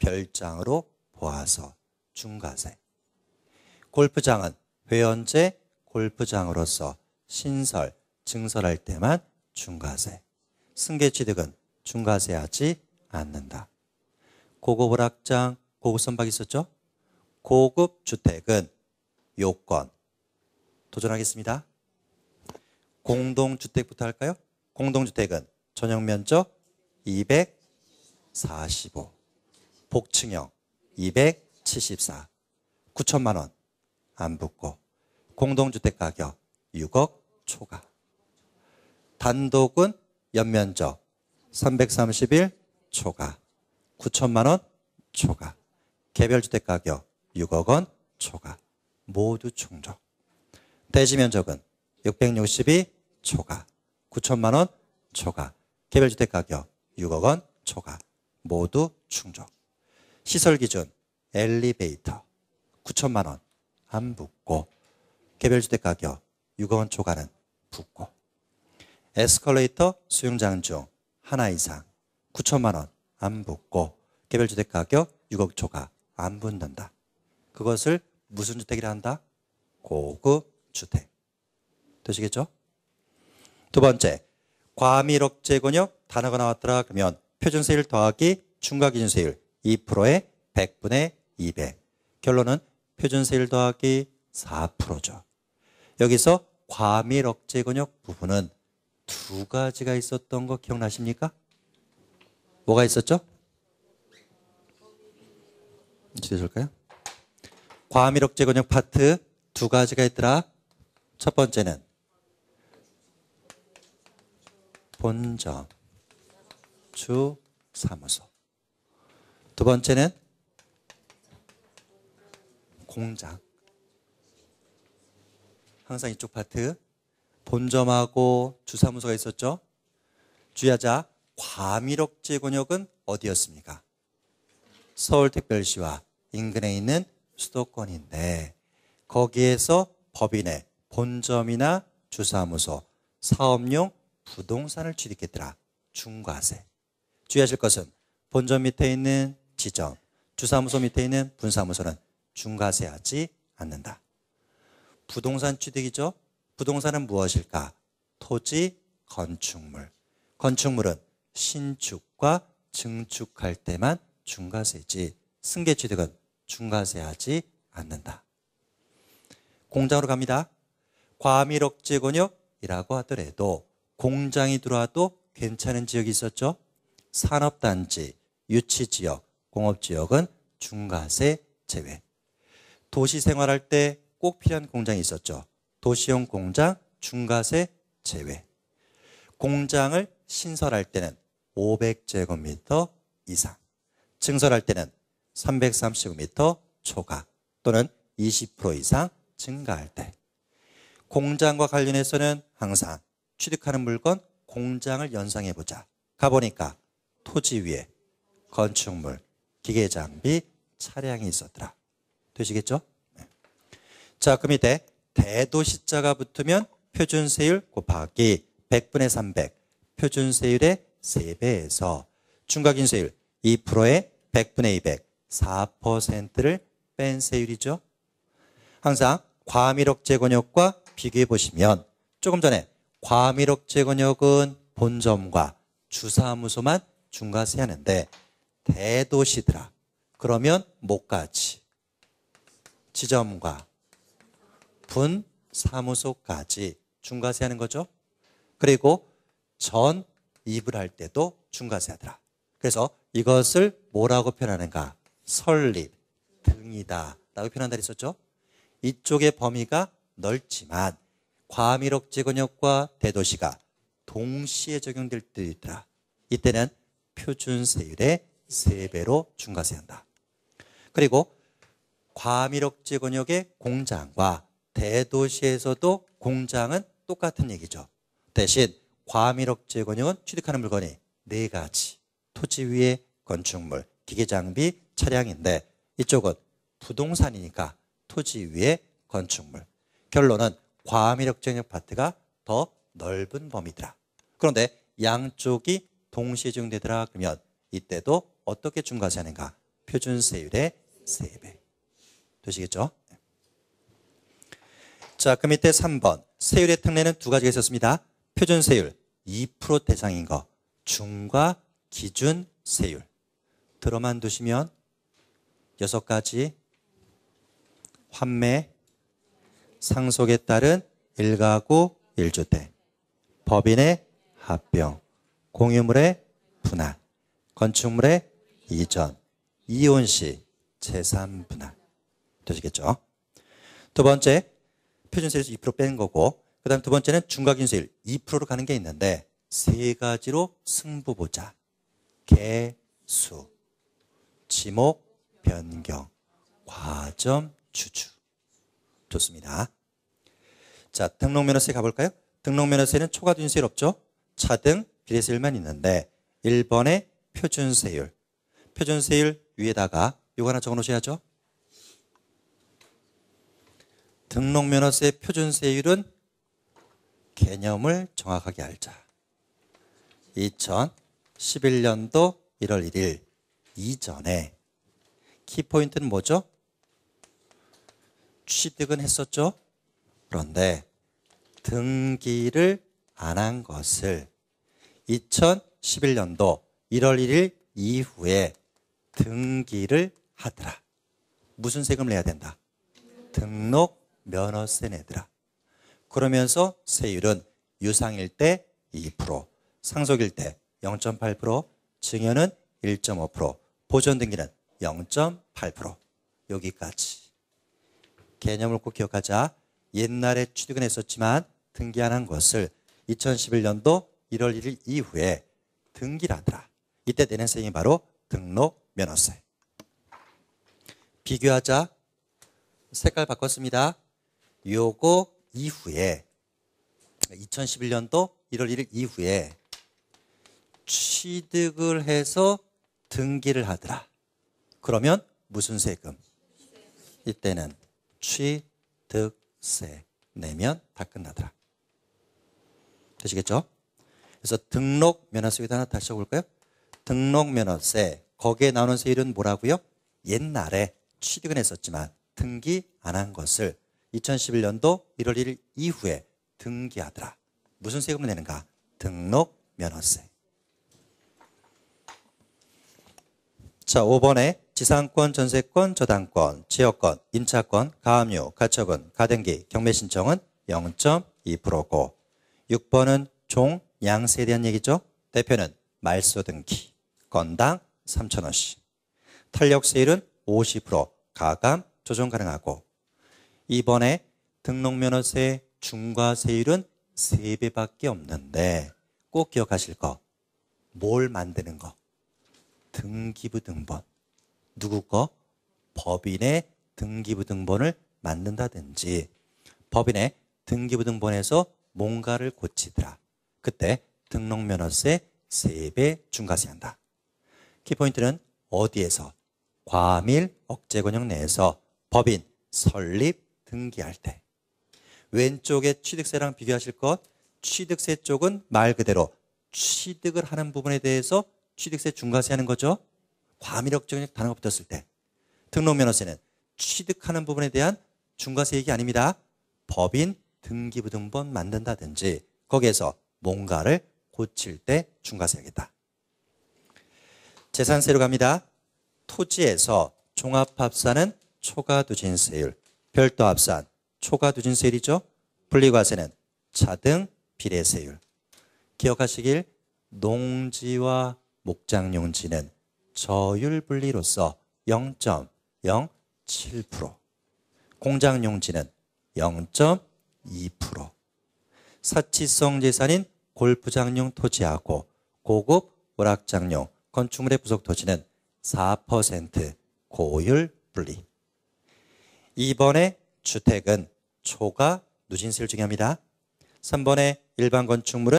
별장으로 보아서 중과세. 골프장은 회원제 골프장으로서 신설, 증설할 때만 중과세. 승계취득은 중과세하지 않는다. 고급 오락장, 고급 선박 있었죠? 고급 주택은 요건 도전하겠습니다. 공동주택부터 할까요? 공동주택은 전용면적 245, 복층형 274, 9천만 원 안 붙고 공동주택 가격 6억 초과. 단독은 연면적 331 초과, 9천만 원 초과. 개별주택 가격 6억 원 초과. 모두 충족. 대지면적은 662 초과, 9천만 원 초과. 개별주택 가격 6억 원 초과. 모두 충족. 시설기준 엘리베이터 9천만 원 안 붙고 개별주택 가격 6억 원 초과는 붙고 에스컬레이터 수용장 중 하나 이상 9천만 원 안 붙고 개별주택 가격 6억 초과 안 붙는다. 그것을 무슨 주택이라 한다? 고급 주택. 되시겠죠? 두 번째, 과밀억제권역 단어가 나왔더라 그러면 표준세율 더하기 중과기준세율 2%에 100분의 200. 결론은 표준세율 더하기 4%죠. 여기서 과밀억제권역 부분은 두 가지가 있었던 거 기억나십니까? 뭐가 있었죠? 주실까요? 과밀억제권역 파트 두 가지가 있더라. 첫 번째는 본점, 주사무소. 두 번째는 공장. 항상 이쪽 파트 본점하고 주사무소가 있었죠. 주의하자. 과밀억제권역은 어디였습니까? 서울특별시와 인근에 있는 수도권인데 거기에서 법인의 본점이나 주사무소, 사업용 부동산을 취득했더라. 중과세. 주의하실 것은 본점 밑에 있는 지점, 주사무소 밑에 있는 분사무소는 중과세하지 않는다. 부동산 취득이죠. 부동산은 무엇일까? 토지, 건축물. 건축물은 신축과 증축할 때만 중과세지 승계취득은 중과세하지 않는다. 공장으로 갑니다. 과밀억제권역이라고 하더라도 공장이 들어와도 괜찮은 지역이 있었죠. 산업단지, 유치지역, 공업지역은 중과세 제외. 도시 생활할 때 꼭 필요한 공장이 있었죠. 도시용 공장 중과세 제외. 공장을 신설할 때는 500제곱미터 이상, 증설할 때는 330m 초과 또는 20% 이상 증가할 때. 공장과 관련해서는 항상 취득하는 물건 공장을 연상해보자. 가보니까 토지 위에 건축물, 기계장비, 차량이 있었더라. 되시겠죠? 네. 자, 그 밑에 대도시자가 붙으면 표준세율 곱하기 100분의 300. 표준세율의 3배에서 중과기준세율 2%에 100분의 200. 4%를 뺀 세율이죠. 항상 과밀억제권역과 비교해 보시면 조금 전에 과밀억제권역은 본점과 주사무소만 중과세하는데 대도시더라. 그러면 뭐까지? 지점과 분사무소까지 중과세하는 거죠. 그리고 전입을 할 때도 중과세하더라. 그래서 이것을 뭐라고 표현하는가? 설립 등이다 라고 표현한다 했었죠. 이쪽의 범위가 넓지만 과밀억제권역과 대도시가 동시에 적용될 때 있더라. 이때는 표준세율의 3배로 중과세한다. 그리고 과밀억제권역의 공장과 대도시에서도 공장은 똑같은 얘기죠. 대신 과밀억제권역은 취득하는 물건이 4가지. 토지 위에 건축물, 기계장비, 차량인데 이쪽은 부동산이니까 토지 위에 건축물. 결론은 과밀억제권역 파트가 더 넓은 범위더라. 그런데 양쪽이 동시에 적용되더라 그러면 이때도 어떻게 중과세하는가? 표준세율의 3배. 되시겠죠? 자, 그 밑에 3번. 세율의 특례는 두 가지가 있었습니다. 표준세율 2% 대상인 거, 중과 기준 세율. 들어만 두시면 6가지 환매, 상속에 따른 1가구 1주택, 법인의 합병, 공유물의 분할, 건축물의 이전, 이혼 시 재산 분할. 되시겠죠? 두 번째, 표준세율에서 2% 뺀 거고, 그 다음 두 번째는 중과기준세율 2%로 가는 게 있는데 세 가지로 승부 보자. 개수, 지목, 변경, 과점, 주주. 좋습니다. 자, 등록면허세 가볼까요? 등록면허세는 초과기준세율 없죠? 차등, 비례세율만 있는데 1번의 표준세율. 표준세율 위에다가 이거 하나 적어 놓으셔야죠. 등록면허세 표준세율은 개념을 정확하게 알자. 2011년도 1월 1일 이전에 키포인트는 뭐죠? 취득은 했었죠. 그런데 등기를 안 한 것을 2011년도 1월 1일 이후에 등기를 하더라. 무슨 세금을 내야 된다? 등록면허세 내더라. 그러면서 세율은 유상일 때 2%, 상속일 때 0.8%, 증여는 1.5%, 보존등기는 0.8%. 여기까지. 개념을 꼭 기억하자. 옛날에 취득은 했었지만 등기 안 한 것을 2011년도 1월 1일 이후에 등기를 하더라. 이때 내는 세금이 바로 등록면허세. 비교하자. 색깔 바꿨습니다. 요거 이후에 2011년도 1월 1일 이후에 취득을 해서 등기를 하더라. 그러면 무슨 세금? 이때는 취득세 내면 다 끝나더라. 되시겠죠? 그래서 등록면허세 하나 다시 해볼까요? 등록면허세, 거기에 나오는 세율은 뭐라고요? 옛날에 취득은 했었지만 등기 안 한 것을 2011년도 1월 1일 이후에 등기하더라. 무슨 세금을 내는가? 등록면허세. 자, 5번에 지상권, 전세권, 저당권, 지역권, 임차권, 가압류, 가처분, 가등기, 경매신청은 0.2%고 6번은 종, 양세에 대한 얘기죠. 대표는 말소등기, 건당 3,000원씩. 탄력세율은 50%, 가감, 조정 가능하고 2번에 등록면허세 중과세율은 3배밖에 없는데 꼭 기억하실 거. 뭘 만드는 거? 등기부등본. 누구 거? 법인의 등기부등본을 만든다든지 법인의 등기부등본에서 뭔가를 고치더라. 그때 등록면허세 3배 중과세 한다. 키포인트는 어디에서? 과밀 억제권역 내에서 법인 설립 등기할 때. 왼쪽에 취득세랑 비교하실 것. 취득세 쪽은 말 그대로 취득을 하는 부분에 대해서 취득세 중과세 하는 거죠. 과밀 억제권역 단어가 붙었을 때. 등록면허세는 취득하는 부분에 대한 중과세 얘기 아닙니다. 법인 등기부등본 만든다든지 거기에서 뭔가를 고칠 때 중과세 하겠다. 재산세로 갑니다. 토지에서 종합합산은 초과누진세율, 별도합산 초과누진세율이죠. 분리과세는 차등 비례세율. 기억하시길 농지와 목장용지는 저율분리로서 0.07%, 공장용지는 0.2%, 사치성 재산인 골프장용 토지하고 고급 오락장용 건축물의 부속 토지는 4% 고율 분리. 2번의 주택은 초과 누진세를 중요합니다. 3번의 일반 건축물은